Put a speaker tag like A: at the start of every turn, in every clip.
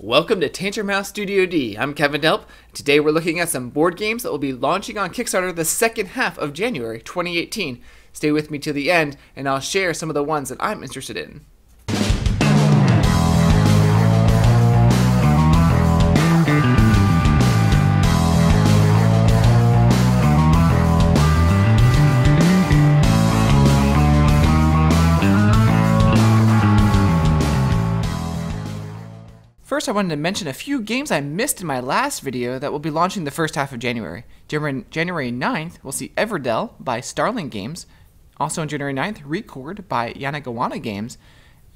A: Welcome to Tantrum House Studio D. I'm Kevin Delp. Today we're looking at some board games that will be launching on Kickstarter the second half of January 2018. Stay with me till the end and I'll share some of the ones that I'm interested in. First, I wanted to mention a few games I missed in my last video that will be launching the first half of January. January 9th, we'll see Everdell by Starling Games. Also on January 9th, Record by Yanagawana Games.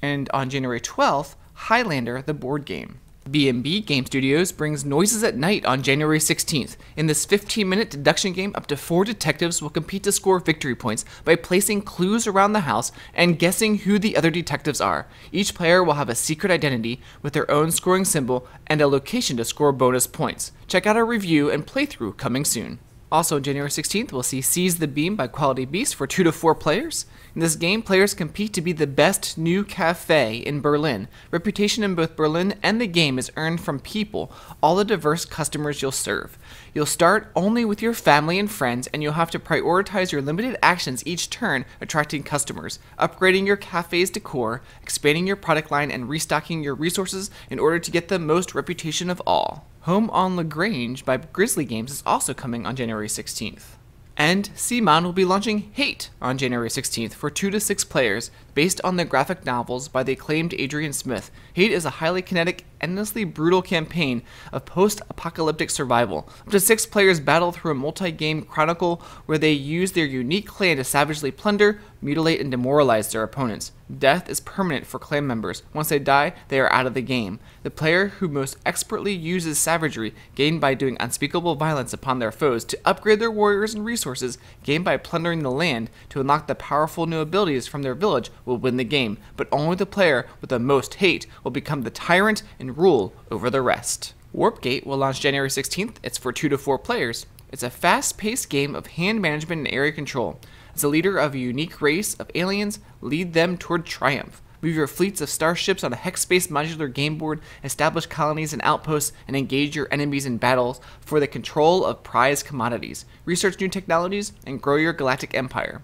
A: And on January 12th, Highlander, the board game. B&B Game Studios brings Noises at Night on January 16th. In this 15-minute deduction game, up to 4 detectives will compete to score victory points by placing clues around the house and guessing who the other detectives are. Each player will have a secret identity with their own scoring symbol and a location to score bonus points. Check out our review and playthrough coming soon. Also on January 16th, we'll see Seize the Beam by Quality Beast for 2 to 4 players. In this game, players compete to be the best new cafe in Berlin. Reputation in both Berlin and the game is earned from people, all the diverse customers you'll serve. You'll start only with your family and friends, and you'll have to prioritize your limited actions each turn, attracting customers, upgrading your cafe's decor, expanding your product line, and restocking your resources in order to get the most reputation of all. Home on Lagrange by Grizzly Games is also coming on January 16th. And CMON will be launching Hate on January 16th for 2 to 6 players, based on the graphic novels by the acclaimed Adrian Smith. Hate is a highly kinetic, endlessly brutal campaign of post-apocalyptic survival. Up to 6 players battle through a multi-game chronicle where they use their unique clan to savagely plunder, mutilate, and demoralize their opponents. Death is permanent for clan members. Once they die, they are out of the game. The player who most expertly uses savagery, gained by doing unspeakable violence upon their foes, to upgrade their warriors and resources, gained by plundering the land, to unlock the powerful new abilities from their village, will win the game, but only the player with the most hate will become the tyrant and rule over the rest. Warpgate will launch January 16th. It's for 2 to 4 players. It's a fast-paced game of hand management and area control. As a leader of a unique race of aliens, lead them toward triumph. Move your fleets of starships on a hex-based modular game board, establish colonies and outposts, and engage your enemies in battles for the control of prized commodities. Research new technologies and grow your galactic empire.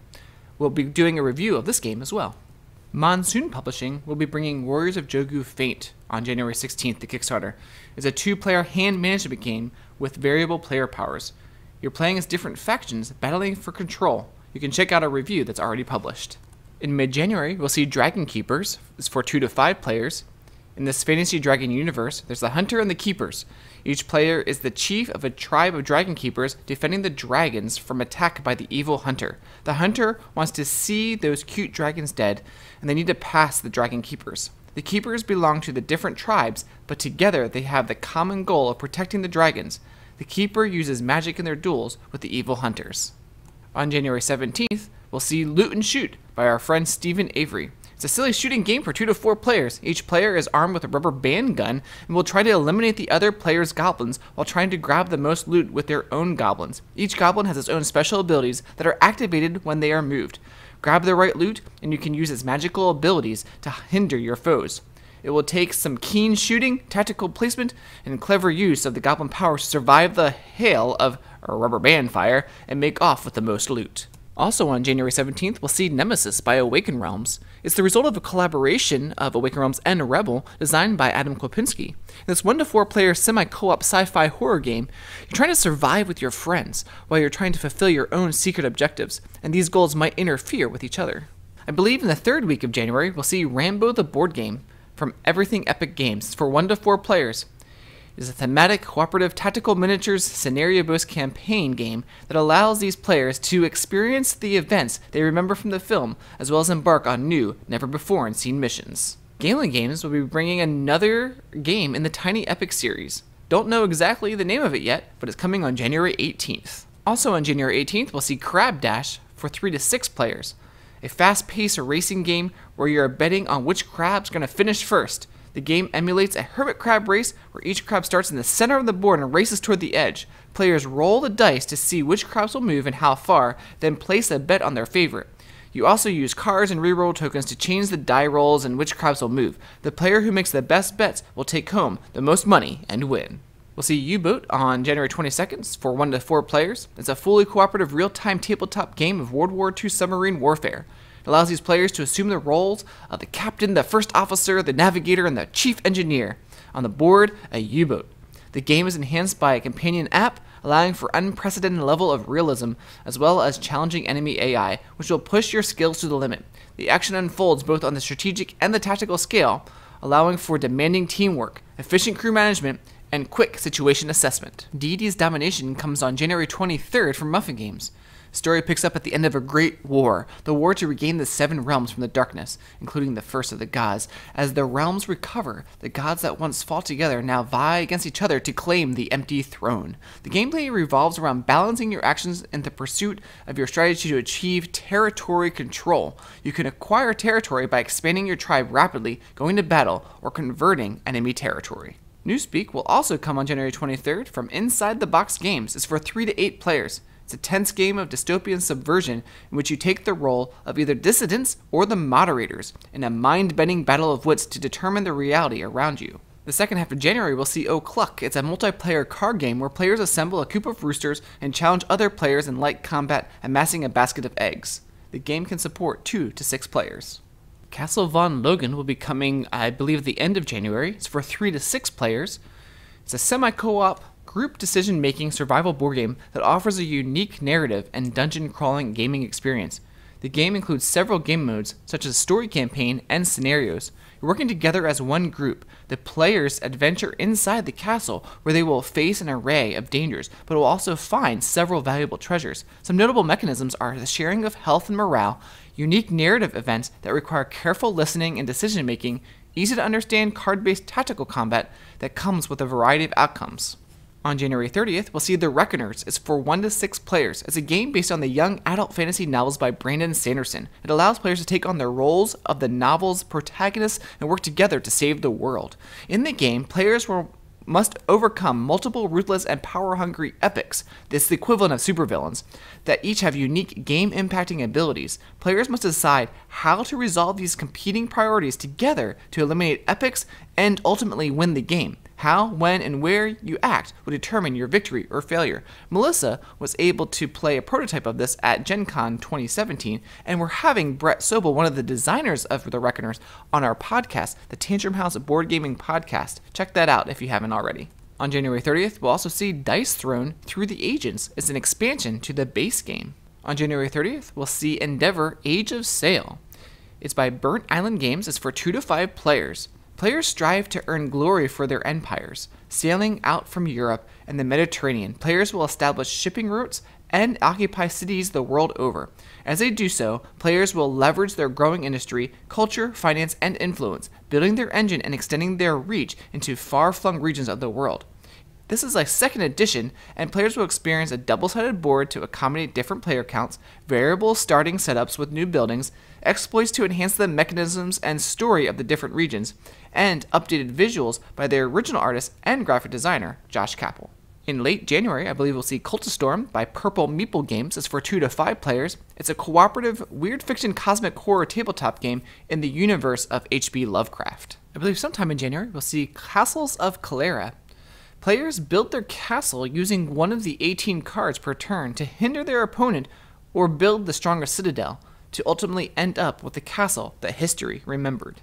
A: We'll be doing a review of this game as well. Monsoon Publishing will be bringing Warriors of Jogu Faint on January 16th to Kickstarter. It's a 2-player hand management game with variable player powers. You're playing as different factions, battling for control. You can check out a review that's already published. In mid-January, we'll see Dragon Keepers. It's for 2 to 5 players. In this fantasy dragon universe, there's the Hunter and the Keepers. Each player is the chief of a tribe of dragon keepers defending the dragons from attack by the evil hunter. The hunter wants to see those cute dragons dead, and they need to pass the dragon keepers. The keepers belong to the different tribes, but together they have the common goal of protecting the dragons. The keeper uses magic in their duels with the evil hunters. On January 17th, we'll see Loot and Shoot by our friend Stephen Avery. It's a silly shooting game for 2 to 4 players. Each player is armed with a rubber band gun and will try to eliminate the other player's goblins while trying to grab the most loot with their own goblins. Each goblin has its own special abilities that are activated when they are moved. Grab the right loot and you can use its magical abilities to hinder your foes. It will take some keen shooting, tactical placement, and clever use of the goblin powers to survive the hail of rubber band fire and make off with the most loot. Also on January 17th, we'll see Nemesis by Awaken Realms. It's the result of a collaboration of Awaken Realms and Rebel, designed by Adam Klopinski. In this 1 to 4 player semi-co-op sci-fi horror game, you're trying to survive with your friends while you're trying to fulfill your own secret objectives, and these goals might interfere with each other. I believe in the 3rd week of January, we'll see Rambo the board game from Everything Epic Games. It's for 1 to 4 players. Is a thematic, cooperative, tactical miniatures, scenario-based campaign game that allows these players to experience the events they remember from the film, as well as embark on new, never-before-seen missions. Galen Games will be bringing another game in the Tiny Epic series. Don't know exactly the name of it yet, but it's coming on January 18th. Also on January 18th, we'll see Crab Dash for 3 to 6 players. A fast-paced racing game where you're betting on which crab's going to finish first. The game emulates a hermit crab race where each crab starts in the center of the board and races toward the edge. Players roll the dice to see which crabs will move and how far, then place a bet on their favorite. You also use cards and reroll tokens to change the die rolls and which crabs will move. The player who makes the best bets will take home the most money and win. We'll see U-Boat on January 22nd for 1 to 4 players. It's a fully cooperative real-time tabletop game of World War II submarine warfare. It allows these players to assume the roles of the captain, the first officer, the navigator, and the chief engineer. On the board, a U-Boat. The game is enhanced by a companion app, allowing for unprecedented level of realism, as well as challenging enemy AI, which will push your skills to the limit. The action unfolds both on the strategic and the tactical scale, allowing for demanding teamwork, efficient crew management, and quick situation assessment. Deity's Domination comes on January 23rd from Muffin Games. Story picks up at the end of a great war, the war to regain the 7 realms from the darkness, including the first of the gods. As the realms recover, the gods that once fought together now vie against each other to claim the empty throne. The gameplay revolves around balancing your actions in the pursuit of your strategy to achieve territory control. You can acquire territory by expanding your tribe rapidly, going to battle, or converting enemy territory. Newspeak will also come on January 23rd from Inside the Box Games. It's for 3 to 8 players. It's a tense game of dystopian subversion in which you take the role of either dissidents or the moderators in a mind-bending battle of wits to determine the reality around you. The second half of January will see O'Cluck. It's a multiplayer card game where players assemble a coop of roosters and challenge other players in light combat, amassing a basket of eggs. The game can support 2 to 6 players. Castle Von Logan will be coming, I believe, at the end of January. It's for 3 to 6 players. It's a semi-co-op group decision-making survival board game that offers a unique narrative and dungeon-crawling gaming experience. The game includes several game modes, such as story campaign and scenarios. You're working together as one group. The players adventure inside the castle, where they will face an array of dangers, but will also find several valuable treasures. Some notable mechanisms are the sharing of health and morale, unique narrative events that require careful listening and decision-making, easy-to-understand card-based tactical combat that comes with a variety of outcomes. On January 30th, we'll see The Reckoners. It's for 1 to 6 players. It's a game based on the young adult fantasy novels by Brandon Sanderson. It allows players to take on the roles of the novel's protagonists and work together to save the world. In the game, players must overcome multiple ruthless and power-hungry epics, this the equivalent of supervillains, that each have unique game-impacting abilities. Players must decide how to resolve these competing priorities together to eliminate epics and ultimately win the game. How, when, and where you act will determine your victory or failure. Melissa was able to play a prototype of this at Gen Con 2017, and we're having Brett Sobel, one of the designers of The Reckoners, on our podcast, the Tantrum House Board Gaming Podcast. Check that out if you haven't already. On January 30th, we'll also see Dice Throne Through the Agents. It's an expansion to the base game. On January 30th, we'll see Endeavor Age of Sail. It's by Burnt Island Games. It's for 2 to 5 players. Players strive to earn glory for their empires. Sailing out from Europe and the Mediterranean, players will establish shipping routes and occupy cities the world over. As they do so, players will leverage their growing industry, culture, finance, and influence, building their engine and extending their reach into far-flung regions of the world. This is like second edition, and players will experience a double-sided board to accommodate different player counts, variable starting setups with new buildings, exploits to enhance the mechanisms and story of the different regions, and updated visuals by their original artist and graphic designer, Josh Cappel. In late January, I believe we'll see Cultistorm by Purple Meeple Games. It's for 2 to 5 players. It's a cooperative, weird fiction cosmic horror tabletop game in the universe of H.P. Lovecraft. I believe sometime in January, we'll see Castles of Calera. Players build their castle using one of the 18 cards per turn to hinder their opponent or build the strongest citadel to ultimately end up with the castle that history remembered.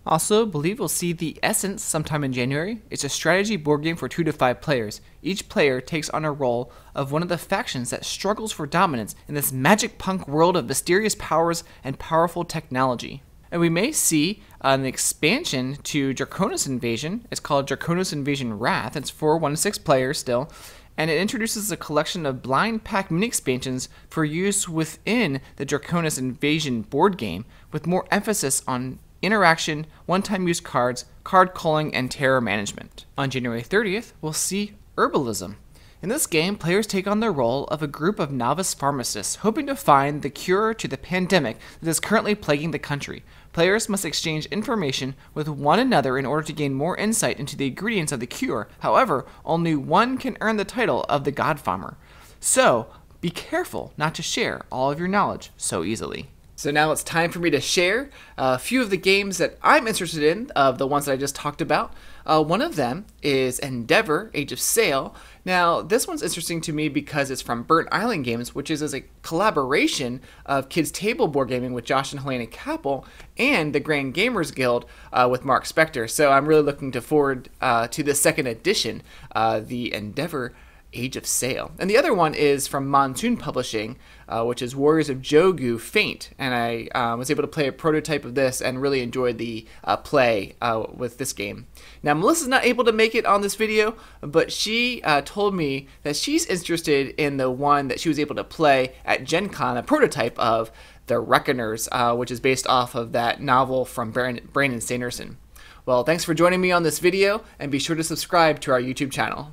A: Also, believe we'll see The Essence sometime in January. It's a strategy board game for 2 to 5 players. Each player takes on a role of one of the factions that struggles for dominance in this magic punk world of mysterious powers and powerful technology. And we may see an expansion to Draconis Invasion. It's called Draconis Invasion Wrath. It's for 1 to 6 players still. And it introduces a collection of blind pack mini-expansions for use within the Draconis Invasion board game, with more emphasis on interaction, one-time use cards, card culling, and terror management. On January 30th, we'll see Herbalism. In this game, players take on the role of a group of novice pharmacists hoping to find the cure to the pandemic that is currently plaguing the country. Players must exchange information with one another in order to gain more insight into the ingredients of the cure. However, only one can earn the title of the God Farmer. So, be careful not to share all of your knowledge so easily. So now it's time for me to share a few of the games that I'm interested in, of the ones that I just talked about. One of them is Endeavor, Age of Sail. Now, this one's interesting to me because it's from Burnt Island Games, which is a collaboration of kids' table board gaming with Josh and Helaina Cappel and the Grand Gamers Guild with Mark Spector. So I'm really looking forward to the second edition, the Endeavor Age of Sail. And the other one is from Monsoon Publishing, which is Warriors of Jogu Faint. And I was able to play a prototype of this and really enjoyed the play with this game. Now, Melissa's not able to make it on this video, but she told me that she's interested in the one that she was able to play at Gen Con, a prototype of The Reckoners, which is based off of that novel from Brandon Sanderson. Well, thanks for joining me on this video, and be sure to subscribe to our YouTube channel.